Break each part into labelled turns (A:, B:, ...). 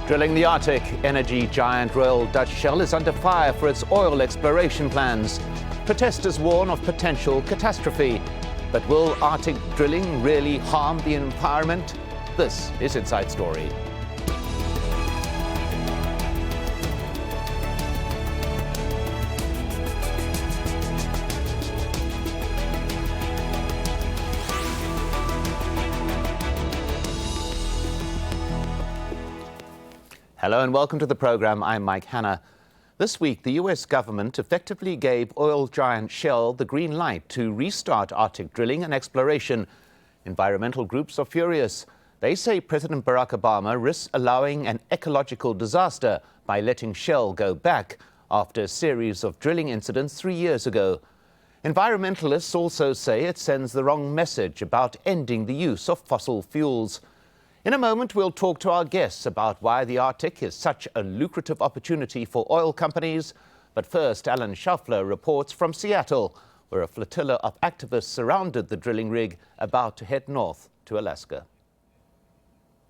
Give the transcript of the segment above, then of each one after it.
A: Drilling the Arctic, energy giant Royal Dutch Shell is under fire for its oil exploration plans. Protesters warn of potential catastrophe. But will Arctic drilling really harm the environment? This is Inside Story. Hello and welcome to the program. I'm Mike Hanna. This week, the US government effectively gave oil giant Shell the green light to restart Arctic drilling and exploration. Environmental groups are furious. They say President Barack Obama risks allowing an ecological disaster by letting Shell go back after a series of drilling incidents 3 years ago. Environmentalists also say it sends the wrong message about ending the use of fossil fuels. In a moment, we'll talk to our guests about why the Arctic is such a lucrative opportunity for oil companies. But first, Alan Schaffler reports from Seattle, where a flotilla of activists surrounded the drilling rig about to head north to Alaska.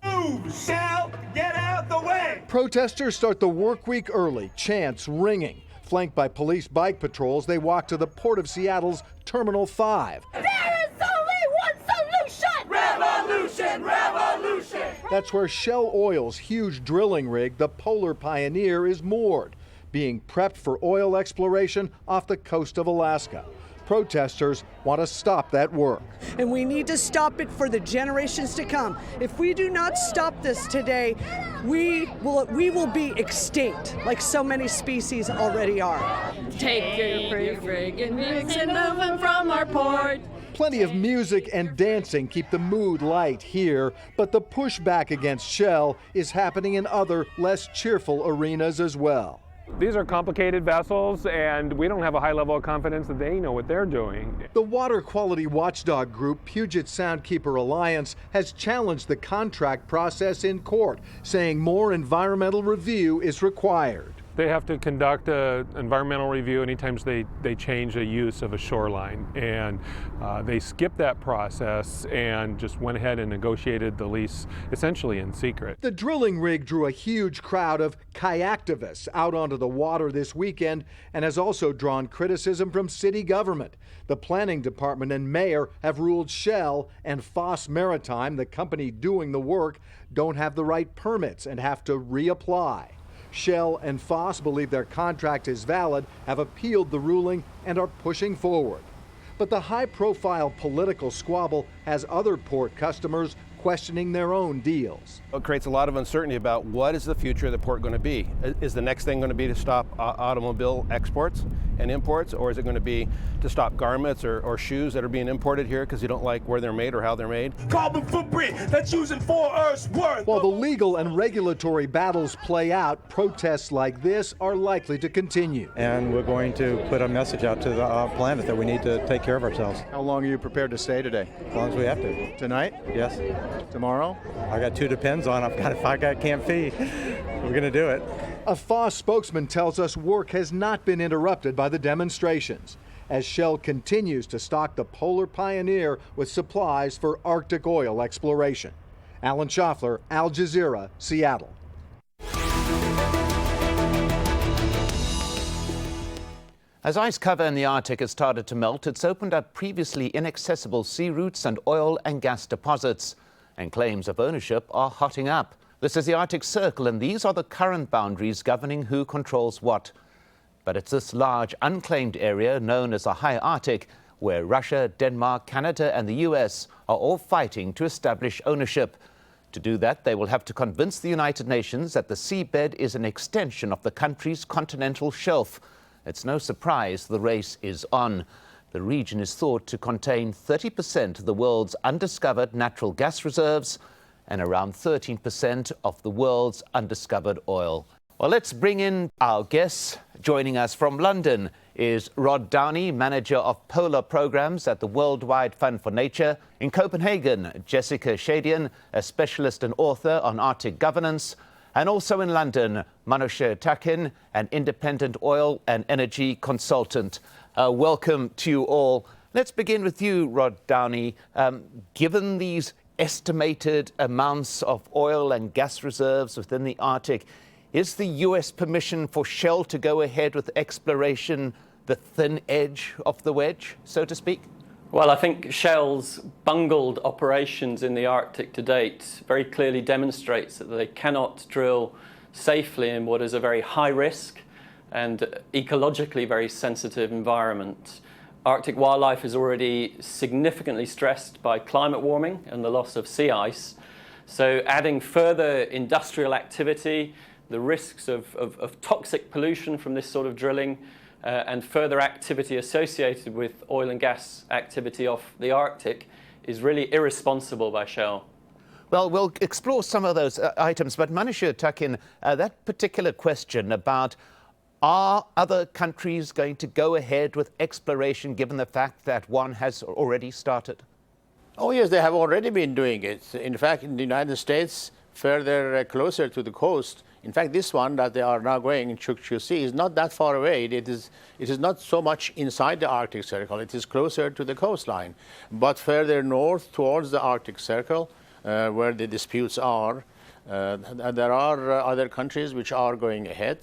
B: Move, Shell! Get out the way!
C: Protesters start the work week early, chants ringing. Flanked by police bike patrols, they walk to the Port of Seattle's Terminal 5.
D: There is only one solution!
B: Revolution! Revolution!
C: That's where Shell Oil's huge drilling rig, the Polar Pioneer, is moored, being prepped for oil exploration off the coast of Alaska. Protesters want to stop that work.
E: And we need to stop it for the generations to come. If we do not stop this today, we will be extinct, like so many species already are.
F: Take your friggin' mix and move them from our port.
C: Plenty of music and dancing keep the mood light here, but the pushback against Shell is happening in other, less cheerful arenas as well.
G: These are complicated vessels, and we don't have a high level of confidence that they know what they're doing.
C: The water quality watchdog group Puget Soundkeeper Alliance has challenged the contract process in court, saying more environmental review is required.
G: They have to conduct an environmental review anytime they change the use of a shoreline, and they skipped that process and just went ahead and negotiated the lease essentially in secret.
C: The drilling rig drew a huge crowd of kayaktivists out onto the water this weekend and has also drawn criticism from city government. The planning department and mayor have ruled Shell and Foss Maritime, the company doing the work, don't have the right permits and have to reapply. Shell and Foss believe their contract is valid, have appealed the ruling, and are pushing forward. But the high-profile political squabble has other port customers questioning their own deals.
H: It creates a lot of uncertainty about what is the future of the port going to be. Is the next thing going to be to stop automobile exports and imports, or is it going to be to stop garments or shoes that are being imported here because you don't like where they're made or how they're made?
B: Carbon footprint that's using 4 Earth's worth.
C: While the legal and regulatory battles play out, protests like this are likely to continue.
I: And we're going to put a message out to the planet that we need to take care of ourselves.
J: How long are you prepared to stay today?
I: As long as we have to.
J: Tonight?
I: Yes.
J: Tomorrow?
I: I got 2 depends on. If I got camp fee, we're going to do it.
C: A Foss spokesman tells us work has not been interrupted by the demonstrations as Shell continues to stock the Polar Pioneer with supplies for Arctic oil exploration. Alan Schaffler, Al Jazeera, Seattle.
A: As ice cover in the Arctic has started to melt, it's opened up previously inaccessible sea routes and oil and gas deposits. And claims of ownership are hotting up. This is the Arctic Circle, and these are the current boundaries governing who controls what. But it's this large unclaimed area known as the High Arctic where Russia, Denmark, Canada and the US are all fighting to establish ownership. To do that, they will have to convince the United Nations that the seabed is an extension of the country's continental shelf. It's no surprise the race is on. The region is thought to contain 30% of the world's undiscovered natural gas reserves and around 13% of the world's undiscovered oil. Well, let's bring in our guests. Joining us from London is Rod Downey, Manager of Polar Programs at the Worldwide Fund for Nature. In Copenhagen, Jessica Shadian, a specialist and author on Arctic governance. And also in London, Manusha Takin, an independent oil and energy consultant. Welcome to you all. Let's begin with you, Rod Downey. Given these estimated amounts of oil and gas reserves within the Arctic. Is the US permission for Shell to go ahead with exploration the thin edge of the wedge, so to speak?
K: Well, I think Shell's bungled operations in the Arctic to date very clearly demonstrates that they cannot drill safely in what is a very high risk and ecologically very sensitive environment. Arctic wildlife is already significantly stressed by climate warming and the loss of sea ice. So adding further industrial activity, the risks of toxic pollution from this sort of drilling, and further activity associated with oil and gas activity off the Arctic is really irresponsible by Shell.
A: Well, we'll explore some of those items, but Manisha Tuckin, that particular question about are other countries going to go ahead with exploration given the fact that one has already started?
J: Oh yes, they have already been doing it. In fact, in the United States, further closer to the coast, in fact, this one that they are now going in Chukchi Sea is not that far away. It is not so much inside the Arctic Circle. It is closer to the coastline. But further north towards the Arctic Circle, where the disputes are, there are other countries which are going ahead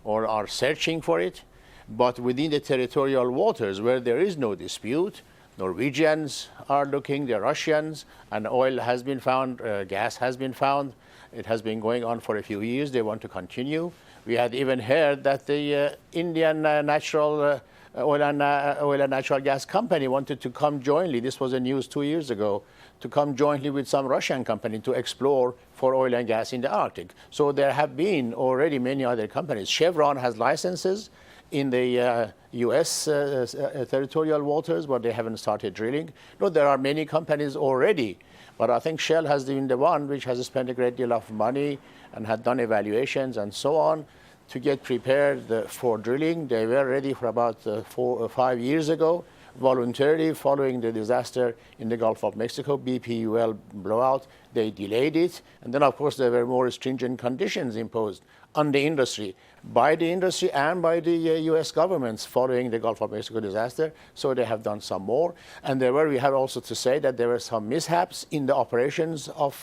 J: or are searching for it. But within the territorial waters where there is no dispute, Norwegians are looking, the Russians, and oil has been found, gas has been found. It has been going on for a few years. They want to continue. We had even heard that the Indian natural oil and natural gas company wanted to come jointly. This was a news 2 years ago, to come jointly with some Russian company to explore for oil and gas in the Arctic. So there have been already many other companies. Chevron has licenses in the U.S. Territorial waters, but they haven't started drilling. No, there are many companies already. But I think Shell has been the one which has spent a great deal of money and had done evaluations and so on to get prepared for drilling. They were ready for about 4 or 5 years ago, voluntarily following the disaster in the Gulf of Mexico, BP-UL blowout. They delayed it. And then, of course, there were more stringent conditions imposed on the industry, by the industry and by the U.S. governments following the Gulf of Mexico disaster. So they have done some more. And we have also to say that there were some mishaps in the operations of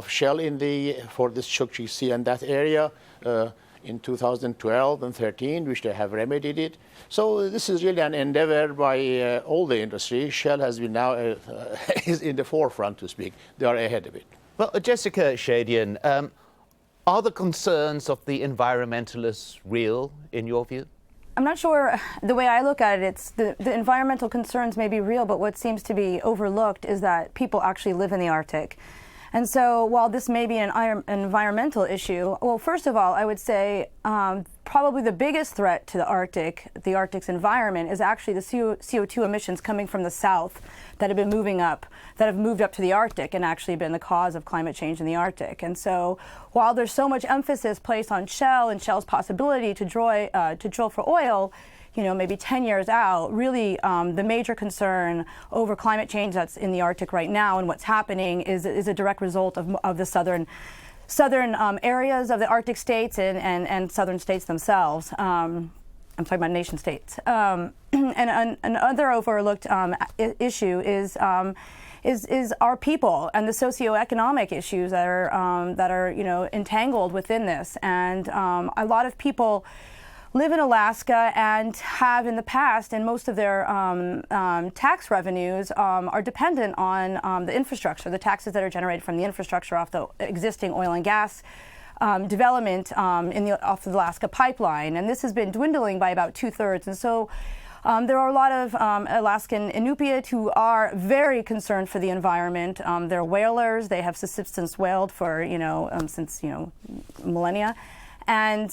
J: Shell for this Chukchi Sea and that area in 2012 and 13, which they have remedied it. So this is really an endeavor by all the industry. Shell has been now is in the forefront, to speak. They are ahead of it.
A: Well, Jessica Shadian, are the concerns of the environmentalists real, in your view?
L: I'm not sure. The way I look at it, it's the environmental concerns may be real, but what seems to be overlooked is that people actually live in the Arctic. And so while this may be an environmental issue, well, first of all, I would say probably the biggest threat to the Arctic's environment is actually the CO2 emissions coming from the south that have moved up to the Arctic and actually been the cause of climate change in the Arctic. And so while there's so much emphasis placed on Shell and Shell's possibility to drill for oil, maybe 10 years out, really the major concern over climate change that's in the Arctic right now and what's happening is a direct result of the southern areas of the Arctic states and southern states themselves. I'm talking about nation states. And another overlooked issue is our people and the socioeconomic issues that are entangled within this. And a lot of people live in Alaska and have in the past, and most of their tax revenues are dependent on the infrastructure, the taxes that are generated from the infrastructure off the existing oil and gas development off the Alaska pipeline. And this has been dwindling by about 2/3. And so there are a lot of Alaskan Inupiat who are very concerned for the environment. They're whalers. They have subsistence whaled for, since, millennia. And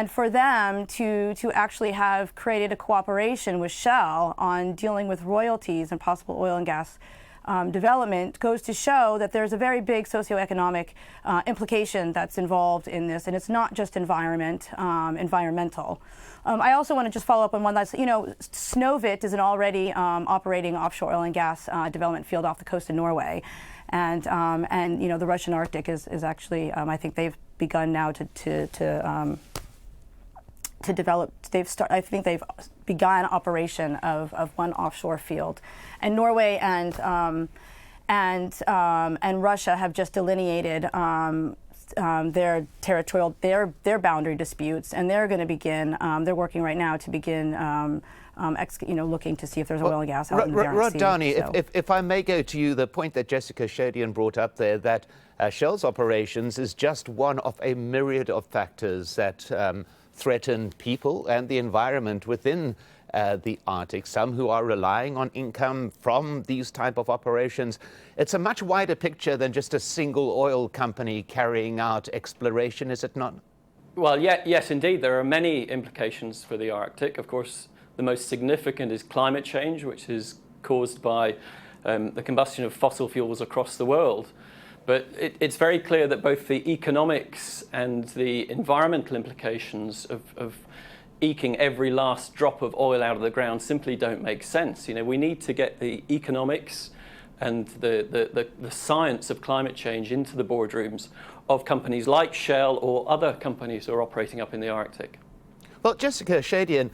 L: for them to actually have created a cooperation with Shell on dealing with royalties and possible oil and gas development goes to show that there's a very big socioeconomic implication that's involved in this, and it's not just environmental. I also want to just follow up on one last. Snøhvit is an already operating offshore oil and gas development field off the coast of Norway. And the Russian Arctic is actually, I think they've begun now to develop. I think they've begun operation of one offshore field, and Norway and and Russia have just delineated their territorial, their boundary disputes, and they're going to begin. They're working right now to begin, looking to see if there's oil and gas out in the Barents Sea.
A: Rod Downey, if I may go to you, the point that Jessica Shadian brought up there, that Shell's operations is just one of a myriad of factors that threaten people and the environment within the Arctic, some who are relying on income from these type of operations. It's a much wider picture than just a single oil company carrying out exploration, is it not?
K: Well, yes, indeed. There are many implications for the Arctic. Of course, the most significant is climate change, which is caused by the combustion of fossil fuels across the world. But it's very clear that both the economics and the environmental implications of eking every last drop of oil out of the ground simply don't make sense. We need to get the economics and the science of climate change into the boardrooms of companies like Shell or other companies who are operating up in the Arctic.
A: Well, Jessica Shadian,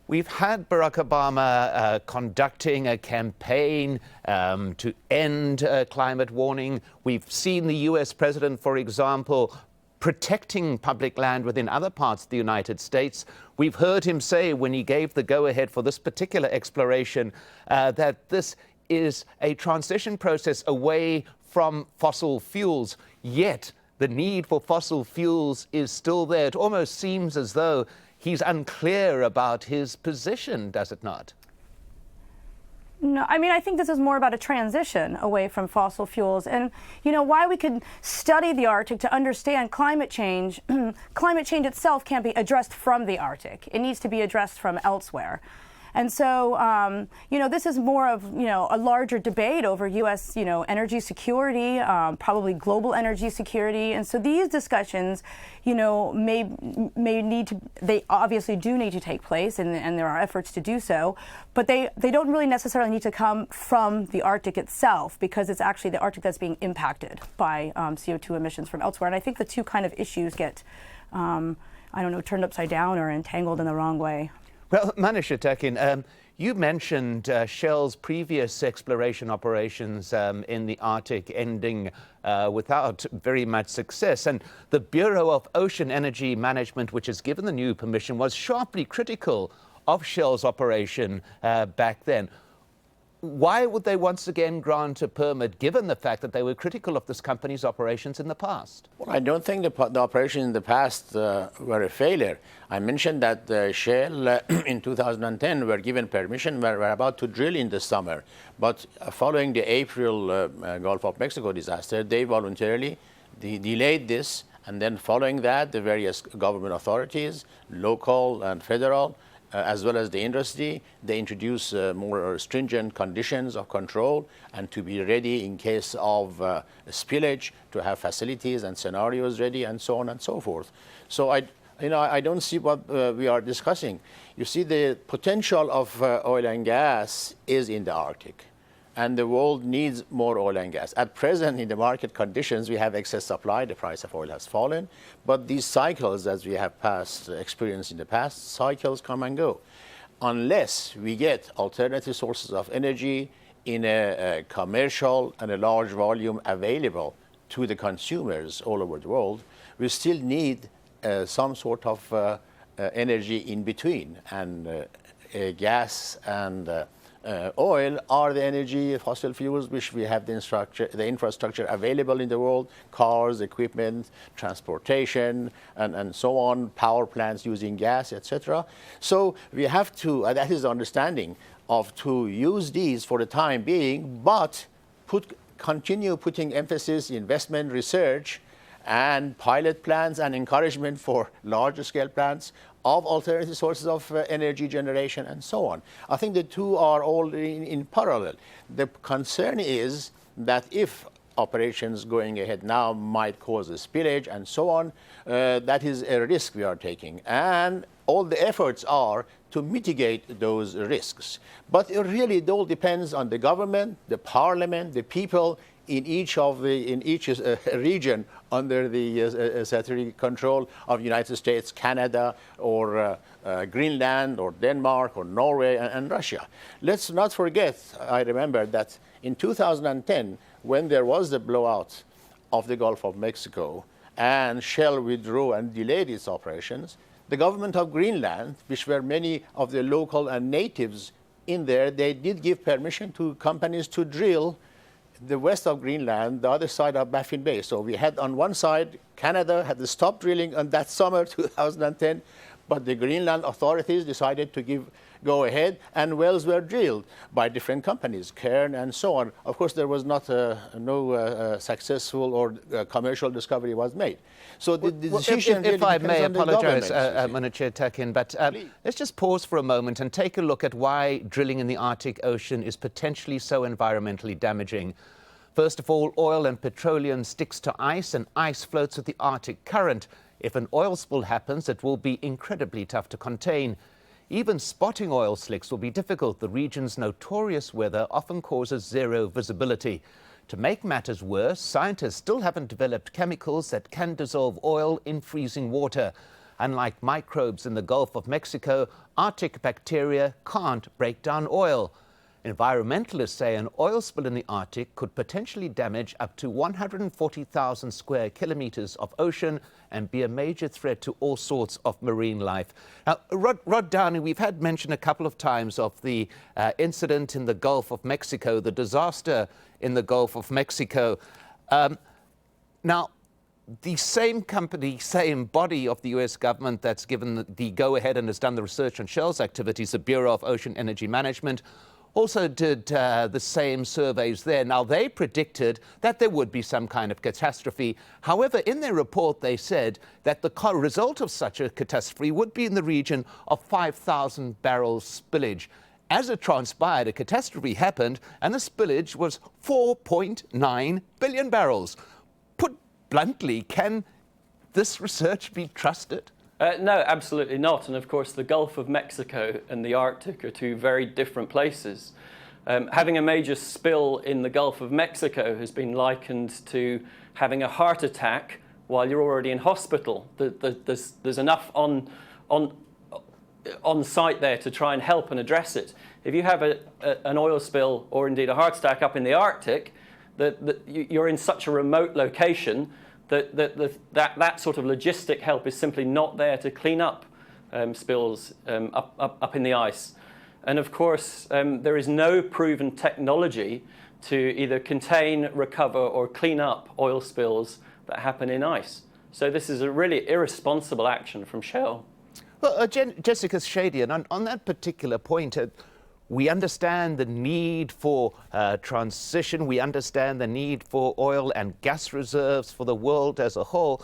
A: we've had Barack Obama conducting a campaign to end climate warning. We've seen the US president, for example, protecting public land within other parts of the United States. We've heard him say when he gave the go-ahead for this particular exploration that this is a transition process away from fossil fuels, yet the need for fossil fuels is still there. It almost seems as though he's unclear about his position, does it not?
L: No, I mean, I think this is more about a transition away from fossil fuels. And, why we could study the Arctic to understand climate change, climate change itself can't be addressed from the Arctic. It needs to be addressed from elsewhere. And so, this is more of, a larger debate over U.S., energy security, probably global energy security. And so these discussions, may need to, they obviously do need to take place, and there are efforts to do so, but they don't really necessarily need to come from the Arctic itself, because it's actually the Arctic that's being impacted by CO2 emissions from elsewhere. And I think the two kind of issues get, turned upside down or entangled in the wrong way.
A: Well, Manish Atakin, you mentioned Shell's previous exploration operations in the Arctic ending without very much success. And the Bureau of Ocean Energy Management, which has given the new permission, was sharply critical of Shell's operation back then. Why would they once again grant a permit, given the fact that they were critical of this company's operations in the past?
J: Well, I don't think the operations in the past were a failure. I mentioned that Shell in 2010 were given permission, were about to drill in the summer. But following the April Gulf of Mexico disaster, they voluntarily delayed this. And then following that, the various government authorities, local and federal, as well as the industry, they introduce more stringent conditions of control and to be ready in case of spillage, to have facilities and scenarios ready, and so on and so forth. So I don't see what we are discussing. You see, the potential of oil and gas is in the Arctic, and the world needs more oil and gas. At present, in the market conditions, we have excess supply. The price of oil has fallen. But these cycles, as we have experienced in the past, cycles come and go. Unless we get alternative sources of energy in a commercial and a large volume available to the consumers all over the world, we still need some sort of energy in between. And gas and oil are the energy, fossil fuels, which we have the infrastructure available in the world, cars, equipment, transportation, and so on, power plants using gas, etc. So we have to, that is the understanding, to use these for the time being, but continue putting emphasis in investment, research, and pilot plans and encouragement for larger scale plants of alternative sources of energy generation and so on. I think the two are all in parallel. The concern is that if operations going ahead now might cause a spillage and so on, that is a risk we are taking. And all the efforts are to mitigate those risks. But it really all depends on the government, the parliament, the people in each region under the statutory control of United States, Canada, or Greenland, or Denmark, or Norway, and Russia. Let's not forget, I remember that In 2010, when there was the blowout of the Gulf of Mexico and Shell withdrew and delayed its operations, the government of Greenland, which were many of the local and natives in there, they did give permission to companies to drill the west of Greenland, the other side of Baffin Bay. So we had on one side, Canada had to stop drilling on that summer 2010, but the Greenland authorities decided to go ahead, and wells were drilled by different companies, Cairn and so on. Of course, there was not no successful or commercial discovery was made. So the decision
A: if I may apologize,
J: government.
A: Chair Takin, but let's just pause for a moment and take a look at why drilling in the Arctic Ocean is potentially so environmentally damaging. First of all, oil and petroleum sticks to ice, and ice floats with the Arctic current. If an oil spill happens, it will be incredibly tough to contain. Even spotting oil slicks will be difficult. The region's notorious weather often causes zero visibility. To make matters worse, scientists still haven't developed chemicals that can dissolve oil in freezing water. Unlike microbes in the Gulf of Mexico, Arctic bacteria can't break down oil. Environmentalists say an oil spill in the Arctic could potentially damage up to 140,000 square kilometers of ocean and be a major threat to all sorts of marine life. Now, Rod Downey, we've had mention a couple of times of the incident in the Gulf of Mexico, the disaster in the Gulf of Mexico. Now, the same company, same body of the U.S. government that's given the go-ahead and has done the research on Shell's activities, the Bureau of Ocean Energy Management, also did the same surveys there. Now, they predicted that there would be some kind of catastrophe. However, in their report, they said that the result of such a catastrophe would be in the region of 5,000 barrels spillage. As it transpired, a catastrophe happened, and the spillage was 4.9 billion barrels. Put bluntly, can this research be trusted?
K: No, absolutely not. And of course, the Gulf of Mexico and the Arctic are two very different places. Having a major spill in the Gulf of Mexico has been likened to having a heart attack while you're already in hospital. There's enough on site there to try and help and address it. If you have an oil spill or indeed a heart attack up in the Arctic, you're in such a remote location that sort of logistic help is simply not there to clean up spills up in the ice. And of course, there is no proven technology to either contain, recover, or clean up oil spills that happen in ice. So this is a really irresponsible action from Shell.
A: Well, Jessica Shadian, on that particular point, we understand the need for transition. We understand the need for oil and gas reserves for the world as a whole.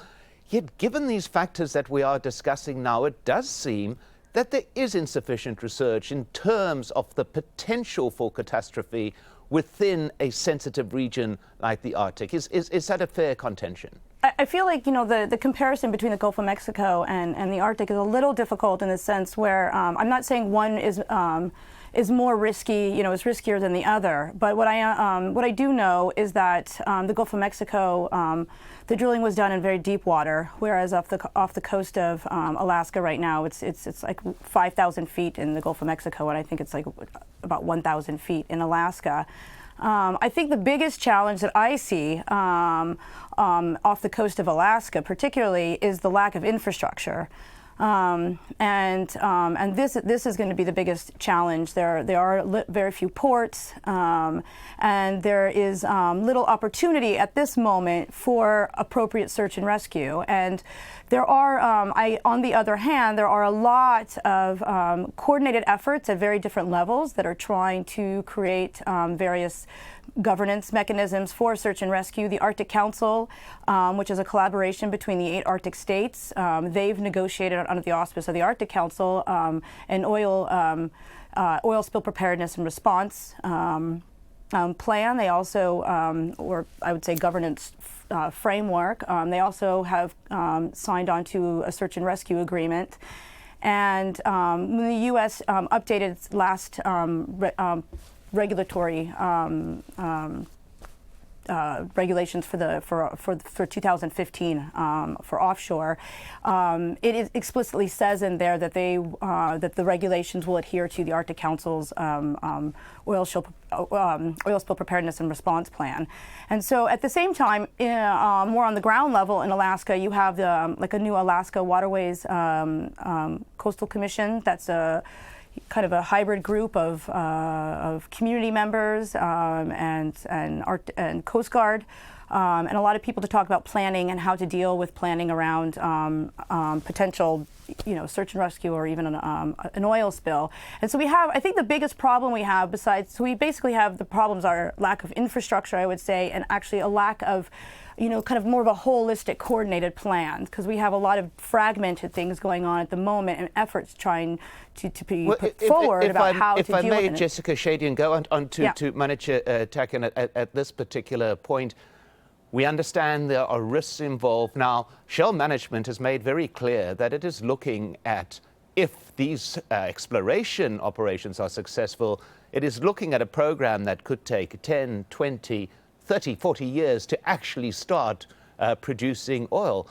A: Yet, given these factors that we are discussing now, it does seem that there is insufficient research in terms of the potential for catastrophe within a sensitive region like the Arctic. Is that a fair contention?
L: I feel like, the comparison between the Gulf of Mexico and the Arctic is a little difficult in the sense where I'm not saying one is more risky, is riskier than the other. But what I do know is that the Gulf of Mexico, the drilling was done in very deep water, whereas off the coast of Alaska right now, it's like 5,000 feet in the Gulf of Mexico, and I think it's like about 1,000 feet in Alaska. I think the biggest challenge that I see off the coast of Alaska, particularly, is the lack of infrastructure. And this is going to be the biggest challenge. There are very few ports, and there is little opportunity at this moment for appropriate search and rescue. And there are, on the other hand, there are a lot of coordinated efforts at very different levels that are trying to create various governance mechanisms for search and rescue. The Arctic Council, which is a collaboration between the 8 Arctic states, they've negotiated under the auspice of the Arctic Council an oil spill preparedness and response plan. They also, or I would say governance framework. They also have signed on to a search and rescue agreement. And when the U.S. updated its last regulatory regulations for 2015 for offshore, it explicitly says in there that that the regulations will adhere to the Arctic Council's oil spill preparedness and response plan. And so at the same time, more on the ground level in Alaska, you have like a new Alaska Waterways Coastal Commission. That's a kind of a hybrid group of community members and Coast Guard. And a lot of people to talk about planning and how to deal with planning around potential, search and rescue or even an oil spill. And so we have, I think the biggest problem we have so we basically have the problems are lack of infrastructure, I would say, and actually a lack of, kind of more of a holistic, coordinated plan, because we have a lot of fragmented things going on at the moment and efforts trying to be put forward about how to deal with it.
A: If I may, Jessica Shadian, go on to Manicya Takin at this particular point. We understand there are risks involved. Now, Shell management has made very clear that it is looking at, if these exploration operations are successful, it is looking at a program that could take 10, 20, 30, 40 years to actually start producing oil.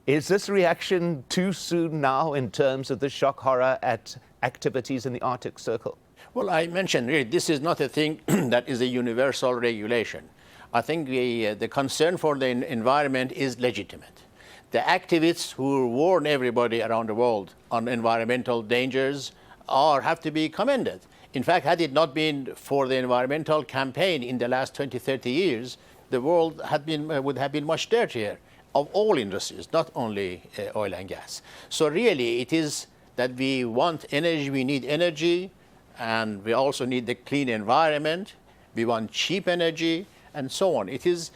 A: Is this reaction too soon now in terms of the shock horror at activities in the Arctic Circle?
J: Well, I mentioned really this is not a thing that is a universal regulation. I think the concern for the environment is legitimate. The activists who warn everybody around the world on environmental dangers have to be commended. In fact, had it not been for the environmental campaign in the last 20, 30 years, the world would have been much dirtier of all industries, not only oil and gas. So really, it is that we want energy, we need energy, and we also need the clean environment. We want cheap energy, and so on. It is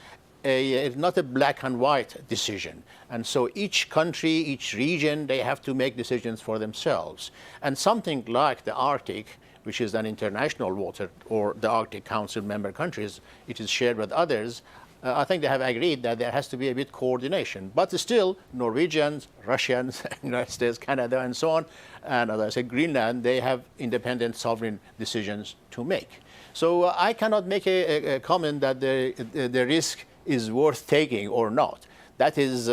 J: not a black and white decision. And so each country, each region, they have to make decisions for themselves. And something like the Arctic, which is an international water, or the Arctic Council member countries, it is shared with others, I think they have agreed that there has to be a bit coordination. But still, Norwegians, Russians, United States, Canada, and so on, and as I said, Greenland, they have independent sovereign decisions to make. So I cannot make a comment that the risk is worth taking or not. That is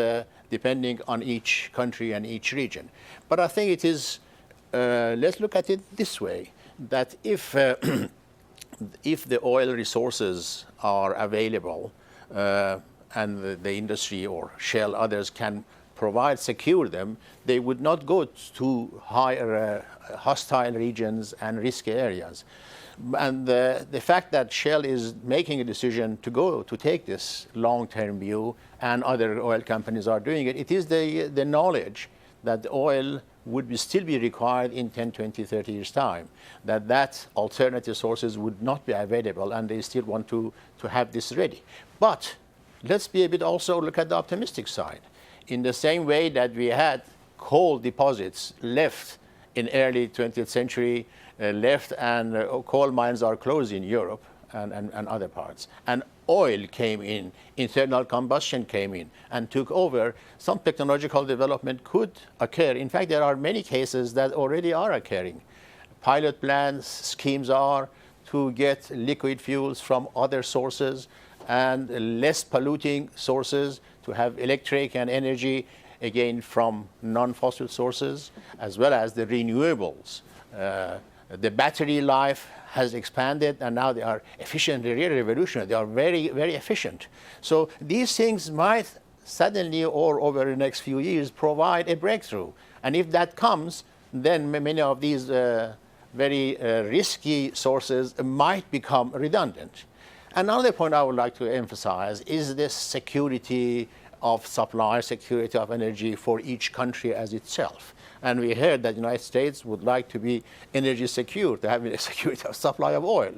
J: depending on each country and each region. But I think it is, let's look at it this way, that if the oil resources are available and the industry or Shell, others can secure them, they would not go to hostile regions and risky areas. And the fact that Shell is making a decision to take this long-term view, and other oil companies are doing it, it is the knowledge that the oil would still be required in 10, 20, 30 years' time, that alternative sources would not be available, and they still want to have this ready. But let's be a bit also look at the optimistic side. In the same way that we had coal deposits left in early 20th century, left, and coal mines are closed in Europe and other parts. And oil came in, internal combustion came in and took over. Some technological development could occur. In fact, there are many cases that already are occurring. Pilot plans, schemes are to get liquid fuels from other sources and less polluting sources, to have electric and energy, again, from non-fossil sources, as well as the renewables. The battery life has expanded, and now they are efficient, really revolutionary. They are very, very efficient. So these things might suddenly, or over the next few years, provide a breakthrough. And if that comes, then many of these very risky sources might become redundant. Another point I would like to emphasize is this security of supply, security of energy for each country as itself. And we heard that the United States would like to be energy secure, to have a security of supply of oil.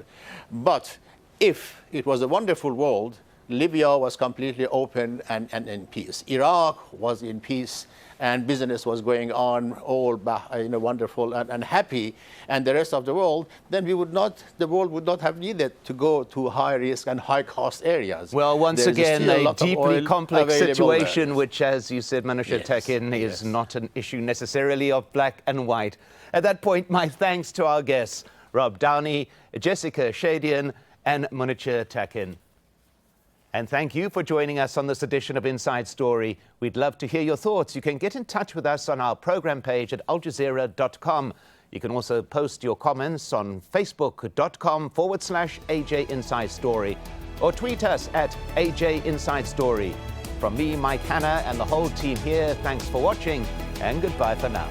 J: But if it was a wonderful world, Libya was completely open and in peace. Iraq was in peace, and business was going on, all wonderful and happy, and the rest of the world, then the world would not have needed to go to high risk and high cost areas.
A: Well, once again, a deeply complex situation, which, as you said, Manicya Takin, is not an issue necessarily of black and white. At that point, my thanks to our guests, Rob Downey, Jessica Shadian, and Manicya Takin. And thank you for joining us on this edition of Inside Story. We'd love to hear your thoughts. You can get in touch with us on our program page at aljazeera.com. You can also post your comments on facebook.com/AJ Inside Story or tweet us at AJ Inside Story. From me, Mike Hanna, and the whole team here, thanks for watching and goodbye for now.